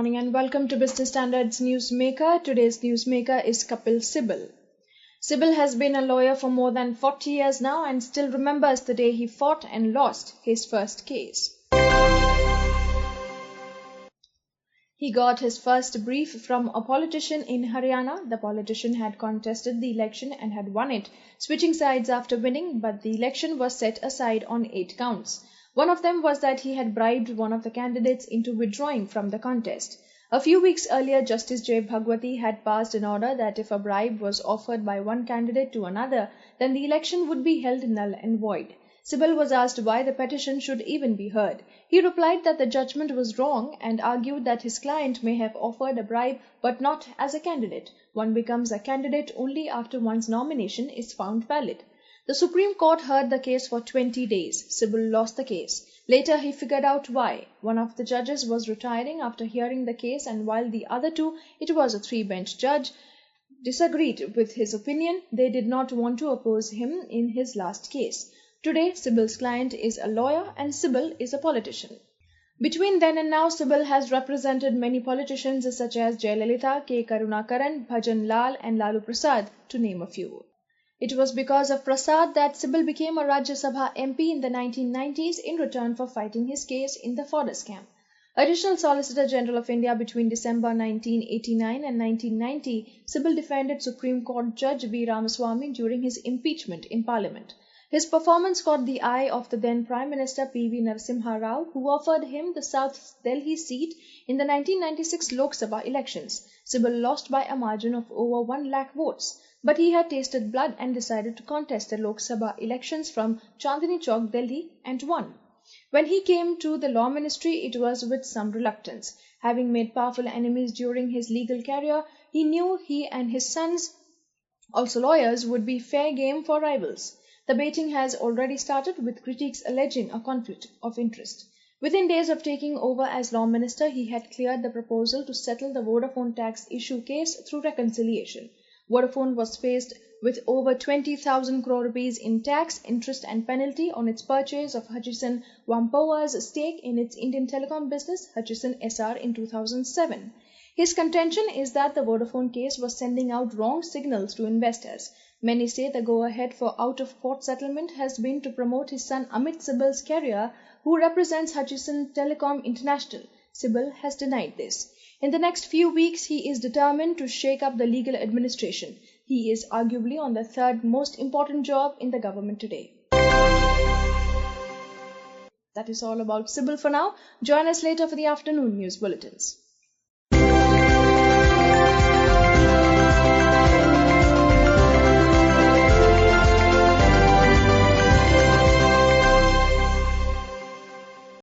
morning and welcome to Business Standards Newsmaker. Today's newsmaker is Kapil Sibal. Sibal has been a lawyer for more than 40 years now and still remembers the day he fought and lost his first case. He got his first brief from a politician in Haryana. The politician had contested the election and had won it, switching sides after winning, but the election was set aside on 8 counts. One of them was that he had bribed one of the candidates into withdrawing from the contest. A few weeks earlier, Justice Jay Bhagwati had passed an order that if a bribe was offered by one candidate to another, then the election would be held null and void. Sibal was asked why the petition should even be heard. He replied that the judgment was wrong and argued that his client may have offered a bribe but not as a candidate. One becomes a candidate only after one's nomination is found valid. The Supreme Court heard the case for 20 days. Sibal lost the case. Later he figured out why. One of the judges was retiring after hearing the case, and while the other two, it was a 3-bench judge, disagreed with his opinion, they did not want to oppose him in his last case. Today, Sibal's client is a lawyer and Sibal is a politician. Between then and now, Sibal has represented many politicians such as Jayalalitha, K. Karunakaran, Bhajan Lal and Lalu Prasad, to name a few. It was because of Prasad that Sibal became a Rajya Sabha MP in the 1990s in return for fighting his case in the Fodder scam. Additional Solicitor General of India between December 1989 and 1990, Sibal defended Supreme Court Judge V. Ramaswamy during his impeachment in Parliament. His performance caught the eye of the then Prime Minister P.V. Narasimha Rao, who offered him the South Delhi seat in the 1996 Lok Sabha elections. Sibal lost by a margin of over 1 lakh votes, but he had tasted blood and decided to contest the Lok Sabha elections from Chandni Chowk, Delhi, and won. When he came to the law ministry, it was with some reluctance. Having made powerful enemies during his legal career, he knew he and his sons, also lawyers, would be fair game for rivals. The baiting has already started, with critics alleging a conflict of interest. Within days of taking over as law minister, he had cleared the proposal to settle the Vodafone tax issue case through reconciliation. Vodafone was faced with over 20,000 crore rupees in tax, interest and penalty on its purchase of Hutchison Whampoa's stake in its Indian telecom business, Hutchison SR, in 2007. His contention is that the Vodafone case was sending out wrong signals to investors. Many say the go-ahead for out-of-court settlement has been to promote his son Amit Sibal's career, who represents Hutchison Telecom International. Sibal has denied this. In the next few weeks, he is determined to shake up the legal administration. He is arguably on the third most important job in the government today. That is all about Sibal for now. Join us later for the afternoon news bulletins.